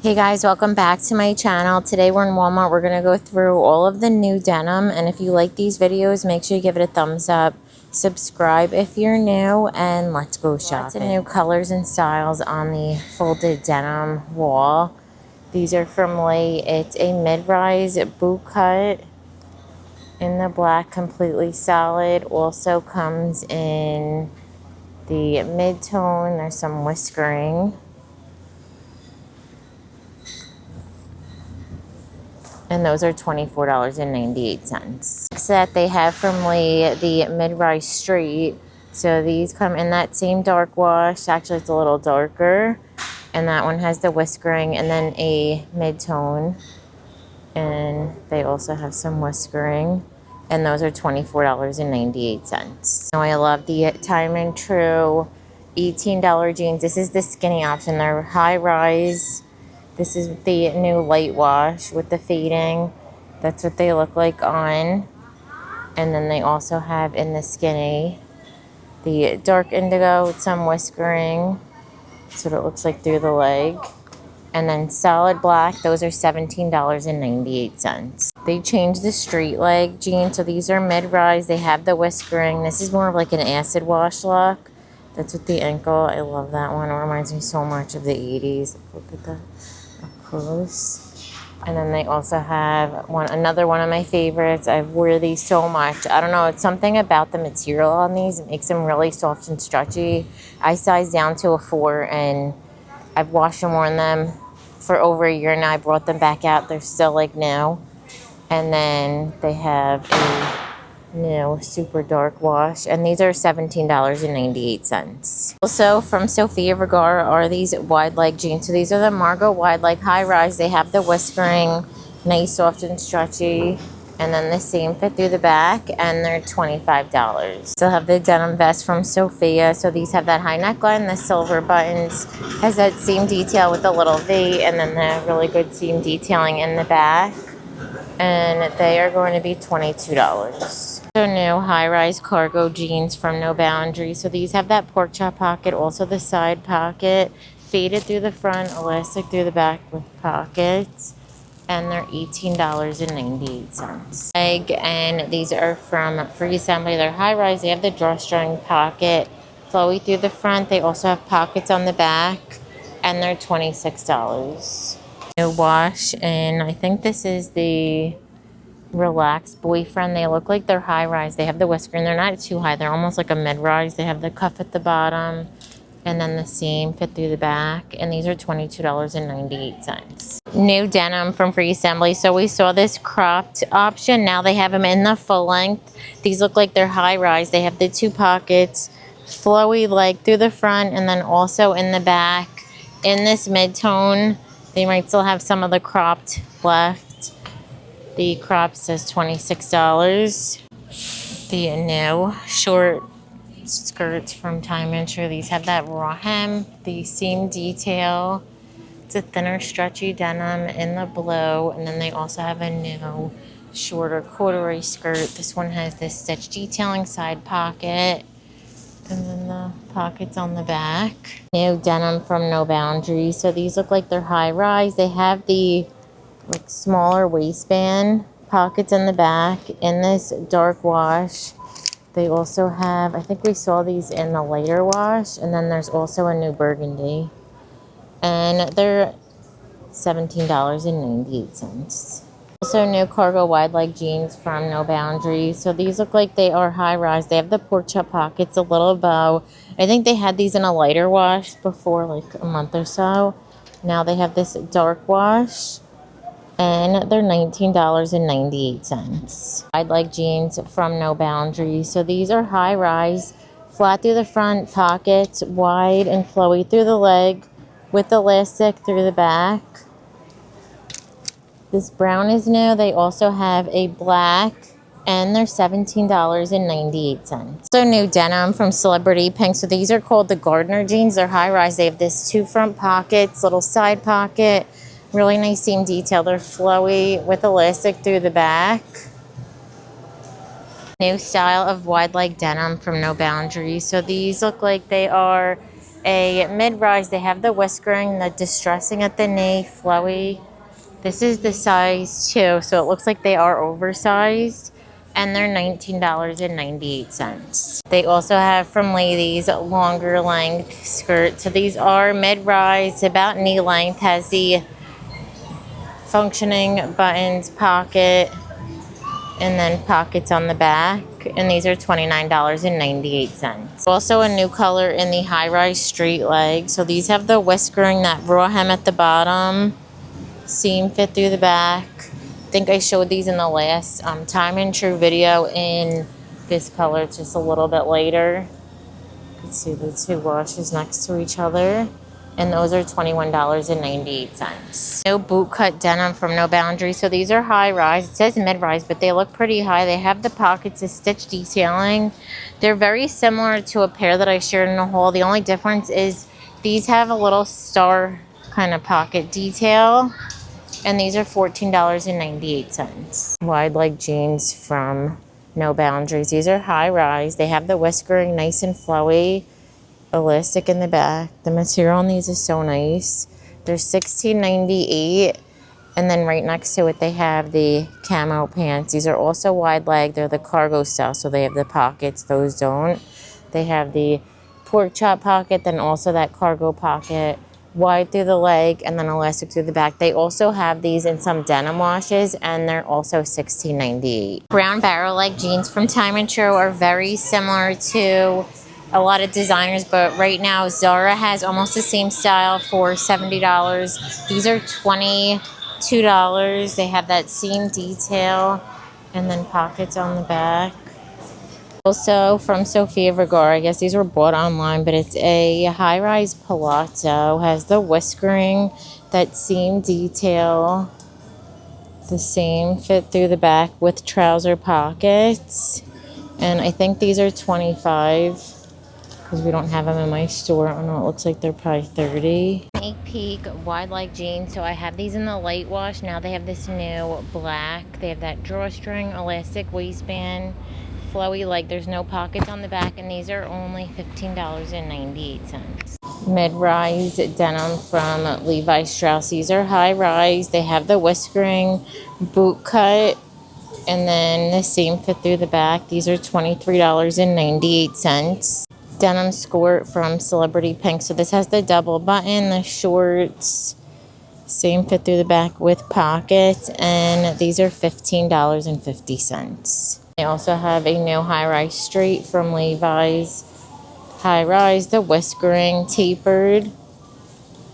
Hey guys, welcome back to my channel. Today we're in Walmart. We're going to go through all of the new denim, and if you like these videos, make sure you give it a thumbs up. Subscribe if you're new, and let's go shopping. Lots of new colors and styles on the folded denim wall. These are from Lee. It's a mid-rise boot cut in the black, completely solid. Also comes in the mid-tone. There's some whiskering. And those are $24.98. That they have from Lee, the mid-rise straight. So these come in that same dark wash. Actually, it's a little darker. And that one has the whiskering and then a mid-tone. And they also have some whiskering. And those are $24.98. Now I love the Time and True $18 jeans. This is the skinny option. They're high-rise. This is the new light wash with the fading. That's what they look like on. And then they also have in the skinny the dark indigo with some whiskering. That's what it looks like through the leg. And then solid black, those are $17.98. They changed the straight leg jeans. So these are mid-rise. They have the whiskering. This is more of like an acid wash look. That's with the ankle. I love that one. It reminds me so much of the 80s. Look at that. Close. And then they also have another one of my favorites. I wear these so much. I don't know, it's something about the material on these. It makes them really soft and stretchy. I size down to a 4 and I've washed and worn them for over a year now. I brought them back out. They're still like new. And then they have a new super dark wash, and these are $17.98. Also from Sofia Vergara are these wide leg jeans. So these are the Margot wide leg high rise. They have the whiskering, nice soft and stretchy, and then the same fit through the back, and they're $25. Still have the denim vest from Sofia. So these have that high neckline, the silver buttons, has that seam detail with the little V, and then the really good seam detailing in the back. And they are going to be $22. So new high-rise cargo jeans from No Boundaries. So these have that pork chop pocket, also the side pocket, faded through the front, elastic through the back with pockets. And they're $18.98. And these are from Free Assembly. They're high-rise. They have the drawstring pocket, flowy through the front. They also have pockets on the back, and they're $26. New wash, and I think this is the Relaxed Boyfriend. They look like they're high-rise. They have the whisker, and they're not too high. They're almost like a mid-rise. They have the cuff at the bottom, and then the seam fit through the back, and these are $22.98. New denim from Free Assembly. So we saw this cropped option. Now they have them in the full length. These look like they're high-rise. They have the two pockets, flowy leg through the front, and then also in the back in this mid-tone. They might still have some of the cropped left. The crop says $26. The new short skirts from Time and True. These have that raw hem, the seam detail. It's a thinner, stretchy denim in the blue. And then they also have a new shorter corduroy skirt. This one has this stitch detailing, side pocket, and then the pockets on the back. New denim from No Boundaries. So these look like they're high rise. They have the like smaller waistband, pockets in the back in this dark wash. They also have, I think we saw these in the lighter wash, and then there's also a new burgundy. And they're $17.98. Also new cargo wide leg jeans from No Boundaries. So these look like they are high rise. They have the pork chop pockets, a little bow. I think they had these in a lighter wash before, like a month or so. Now they have this dark wash, and they're $19.98. Wide leg jeans from No Boundaries. So these are high rise, flat through the front, pockets wide and flowy through the leg with elastic through the back. This brown is new. They also have a black, and they're $17.98. So new denim from Celebrity Pink. So these are called the Gardner jeans. They're high rise. They have this two front pockets, little side pocket, really nice seam detail. They're flowy with elastic through the back. New style of wide leg denim from No Boundaries. So these look like they are a mid-rise. They have the whiskering, the distressing at the knee, flowy. This is the size 2, so it looks like they are oversized. And they're $19.98. They also have from ladies longer length skirts. So these are mid-rise, about knee length, has the functioning buttons, pocket, and then pockets on the back. And these are $29.98. Also a new color in the high-rise straight leg. So these have the whiskering, that raw hem at the bottom, seam fit through the back. I think I showed these in the last time and true video in this color. It's just a little bit later. You can see the two washes next to each other. And those are $21.98. No boot cut denim from No Boundaries. So these are high rise. It says mid rise, but they look pretty high. They have the pockets, the stitch detailing. They're very similar to a pair that I shared in a haul. The only difference is these have a little star kind of pocket detail. And these are $14.98. Wide leg jeans from No Boundaries. These are high rise. They have the whiskering, nice and flowy, elastic in the back. The material on these is so nice. They're $16.98. And then right next to it, they have the camo pants. These are also wide leg. They're the cargo style, so they have the pockets. Those don't. They have the pork chop pocket, then also that cargo pocket. Wide through the leg and then elastic through the back. They also have these in some denim washes, and they're also $16.98. Brown barrel leg jeans from Time and True are very similar to a lot of designers, but right now Zara has almost the same style for $70. These are $22. They have that seam detail and then pockets on the back. Also from Sofia Vergara, I guess these were bought online, but it's a high-rise Palazzo. Has the whiskering, that seam detail, the same fit through the back with trouser pockets. And I think these are $25 because we don't have them in my store. I don't know, it looks like they're probably $30. Sneak peek wide leg jeans. So I have these in the light wash. Now they have this new black. They have that drawstring, elastic waistband, flowy leg. There's no pockets on the back, and these are only $15.98. Mid-rise denim from Levi Strauss. These are high rise. They have the whiskering, boot cut, and then the seam fit through the back. These are $23.98. Denim skirt from Celebrity Pink. So this has the double button, the shorts, same fit through the back with pockets, and these are $15.50. They also have a new high-rise straight from Levi's. High-rise, the whiskering, tapered,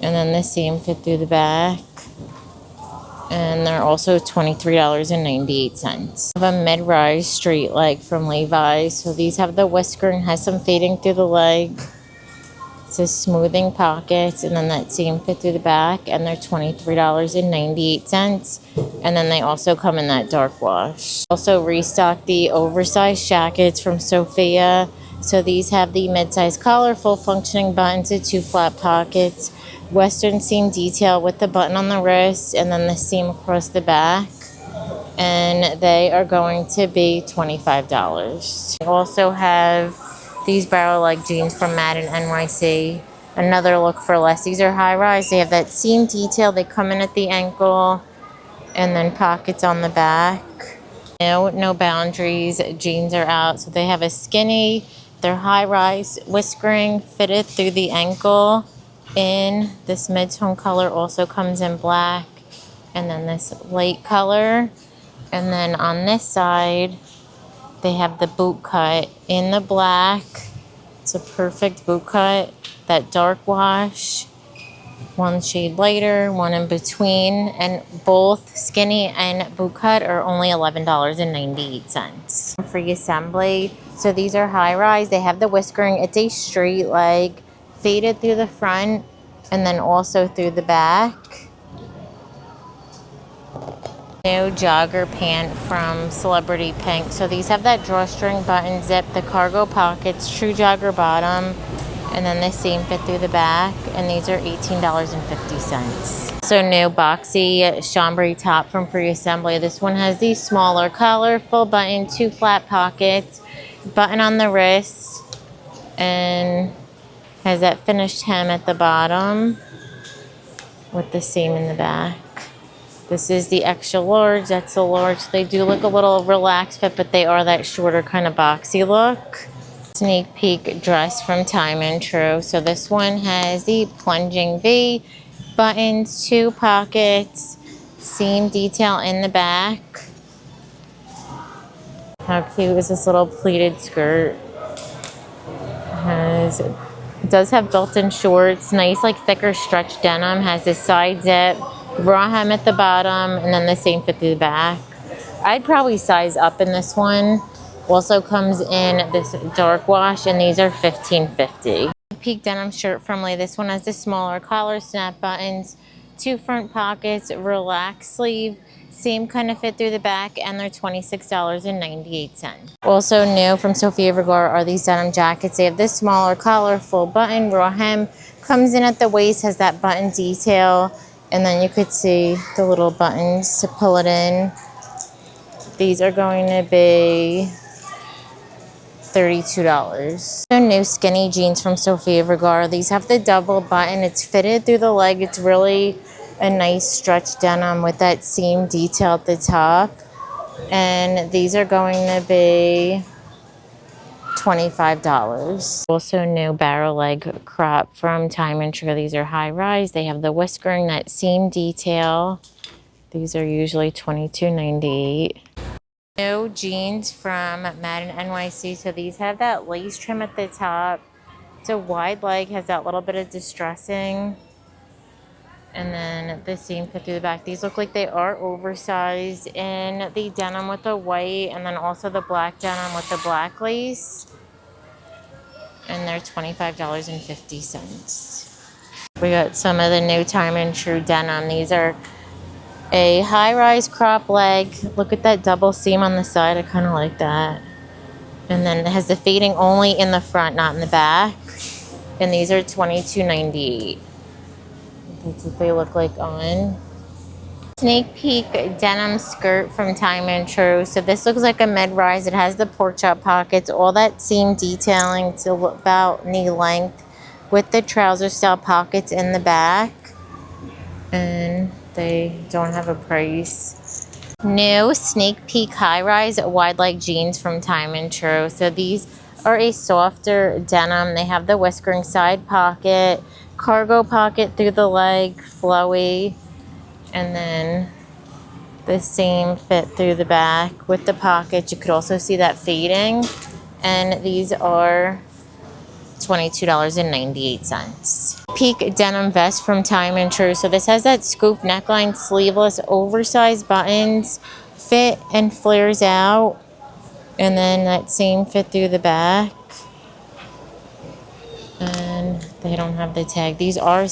and then the seam fit through the back. And they're also $23.98. I have a mid-rise straight leg from Levi's. So these have the whiskering, has some fading through the leg. It says smoothing pockets, and then that seam fit through the back, and they're $23.98. And then they also come in that dark wash. Also restocked the oversized jackets from Sofia. So these have the mid-size collar, full functioning buttons, and 2 flat pockets. Western seam detail with the button on the wrist and then the seam across the back, and they are going to be $25. We also have these barrel leg jeans from Madden NYC, another look for less. These are high rise. They have that seam detail. They come in at the ankle and then pockets on the back. No Boundaries jeans are out. So they have a skinny, they're high rise, whiskering fitted through the ankle. In this mid-tone color, also comes in black, and then this light color. And then on this side, they have the boot cut in the black. It's a perfect boot cut. That dark wash, one shade lighter, one in between, and both skinny and boot cut are only $11.98. Free assembly. So these are high rise. They have the whiskering. It's a straight leg, faded through the front and then also through the back. New jogger pant from Celebrity Pink. So these have that drawstring button zip, the cargo pockets, true jogger bottom, and then the seam fit through the back, and these are $18.50. So new boxy chambray top from Free Assembly. This one has the smaller collar, full button, 2 flat pockets, button on the wrist, and Has that finished hem at the bottom with the seam in the back. This is the extra large. That's a large. They do look a little relaxed fit, but they are that shorter kind of boxy look. Sneak peek dress from Time and True. So this one has the plunging V, buttons, 2 pockets, seam detail in the back. How cute is this little pleated skirt? It does have built-in shorts, nice like thicker stretch denim, has this side zip, raw hem at the bottom, and then the same fit through the back. I'd probably size up in this one. Also comes in this dark wash, and these are $15.50. Peak denim shirt from Levi. This one has the smaller collar, snap buttons, 2 front pockets, relaxed sleeve, same kind of fit through the back, and they're $26.98. Also new from Sofia Vergara are these denim jackets. They have this smaller collar, full button, raw hem, comes in at the waist, has that button detail, and then you could see the little buttons to pull it in. These are going to be $32. So new skinny jeans from Sofia Vergara. These have the double button. It's fitted through the leg. It's really a nice stretch denim with that seam detail at the top. And these are going to be $25. Also new barrel leg crop from Time and True. These are high rise. They have the whiskering, that seam detail. These are usually $22.98. New jeans from Madden NYC. So these have that lace trim at the top. It's a wide leg, has that little bit of distressing. And then the seam fit through the back. These look like they are oversized in the denim with the white, and then also the black denim with the black lace. And they're $25.50. We got some of the new Time and True denim. These are a high-rise crop leg. Look at that double seam on the side. I kind of like that. And then it has the fading only in the front, not in the back. And these are $22.98. That's what they look like on. Sneak peek denim skirt from Time and True. So this looks like a mid-rise. It has the pork chop pockets, all that seam detailing to about knee length with the trouser style pockets in the back. And they don't have a price. New sneak peek high rise wide leg jeans from Time and True. So these are a softer denim. They have the whiskering side pocket, cargo pocket through the leg, flowy, and then the same fit through the back with the pockets. You could also see that fading. And these are $22.98. Peak denim vest from Time and True. So this has that scoop neckline, sleeveless, oversized buttons, fit and flares out, and then that same fit through the back. And they don't have the tag. These are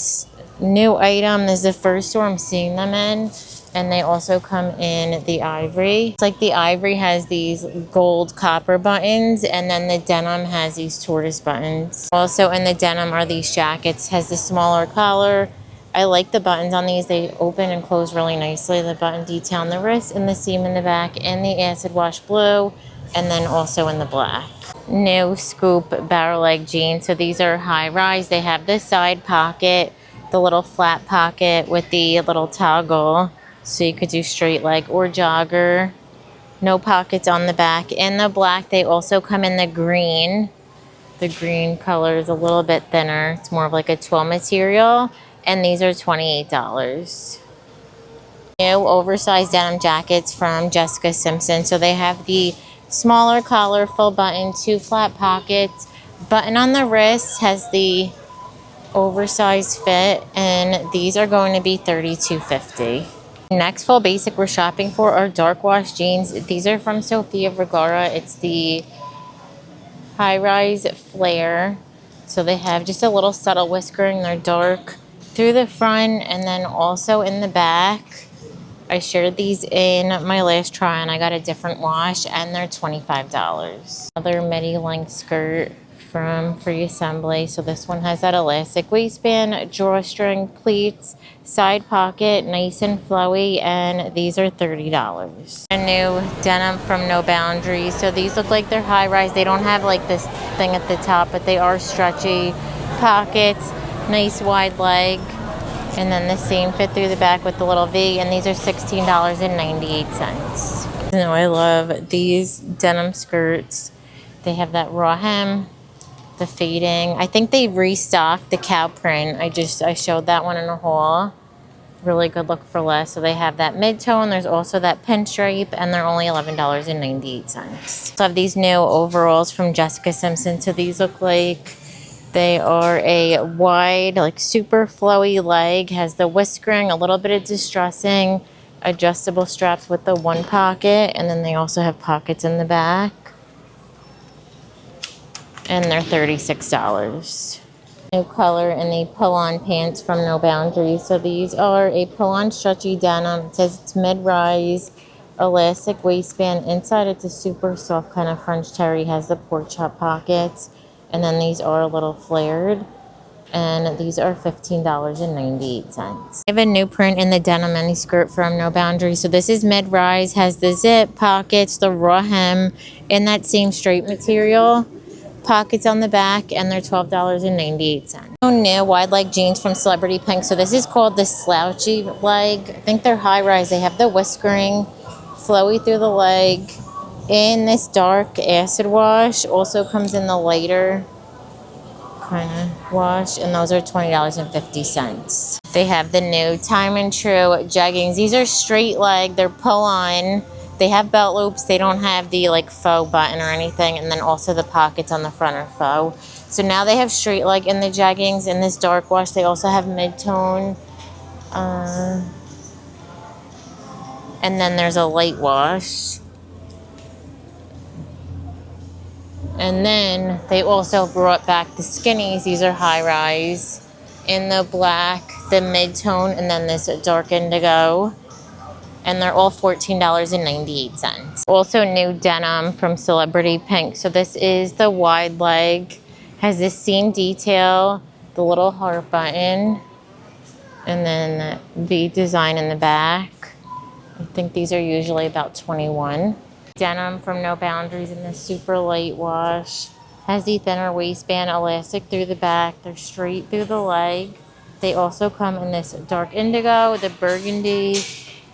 new item. This is the first store I'm seeing them in. And they also come in the ivory. It's like the ivory has these gold copper buttons, and then the denim has these tortoise buttons. Also in the denim are these jackets. Has the smaller collar. I like the buttons on these. They open and close really nicely. The button detail on the wrist and the seam in the back, and the acid wash blue, and then also in the black. New scoop barrel leg jeans. So these are high rise. They have the side pocket, the little flat pocket with the little toggle. So you could do straight leg or jogger. No pockets on the back. In the black, they also come in the green. The green color is a little bit thinner. It's more of like a twill material. And these are $28. New oversized denim jackets from Jessica Simpson. So they have the smaller collar, full button, 2 flat pockets. Button on the wrist, has the oversized fit. And these are going to be $32.50. Next full basic we're shopping for are dark wash jeans. These are from Sofia Vergara. It's the high rise flare. So they have just a little subtle whiskering. They're dark through the front and then also in the back. I shared these in my last try and I got a different wash, and they're $25. Another midi length skirt from Free Assembly. So this one has that elastic waistband, drawstring, pleats, side pocket, nice and flowy, and these are $30. A new denim from No Boundaries. So these look like they're high rise. They don't have like this thing at the top, but they are stretchy. pockets, nice wide leg. And then the same fit through the back with the little V. And these are $16.98. You know, I love these denim skirts. They have that raw hem, the fading. I think they restocked the cow print. I showed that one in a haul. Really good look for less. So they have that mid-tone. There's also that pinstripe, and they're only $11.98. So I have these new overalls from Jessica Simpson. So these look like they are a wide, like super flowy leg. Has the whiskering, a little bit of distressing, adjustable straps with the one pocket, and then they also have pockets in the back. And they're $36. New color in the pull-on pants from No Boundaries. So these are a pull-on stretchy denim. It says it's mid-rise, elastic waistband. Inside it's a super soft kind of French terry. Has the pork chop pockets. And then these are a little flared. And these are $15.98. I have a new print in the denim mini skirt from No Boundaries. So this is mid-rise. Has the zip, pockets, the raw hem in that same straight material. Pockets on the back, and they're $12.98. New wide leg jeans from Celebrity Pink. So this is called the slouchy leg. I think they're high rise. They have the whiskering, flowy through the leg, in this dark acid wash. Also comes in the lighter kind of wash, and those are $20.50. They have the new Time and True jeggings. These are straight leg. They're pull on. They have belt loops. They don't have the like faux button or anything. And then also the pockets on the front are faux. So now they have straight leg in the jeggings in this dark wash. They also have mid-tone. And then there's a light wash. And then they also brought back the skinnies. These are high rise in the black, the mid-tone, and then this dark indigo. And they're all $14.98. Also new denim from Celebrity Pink. So this is the wide leg. Has this seam detail, the little heart button, and then the design in the back. I think these are usually about $21. Denim from No Boundaries in this super light wash. Has the thinner waistband, elastic through the back. They're straight through the leg. They also come in this dark indigo, the burgundy,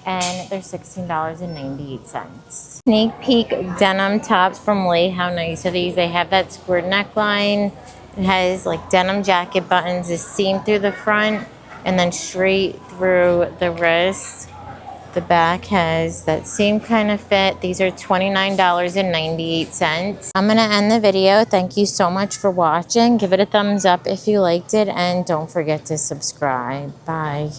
and they're $16.98. Sneak peek denim tops from Leigh. How nice are these? They have that squared neckline. It has like denim jacket buttons, a seam through the front, and then straight through the wrist. The back has that same kind of fit. These are $29.98. I'm gonna end the video. Thank you so much for watching. Give it a thumbs up if you liked it, and don't forget to subscribe. Bye.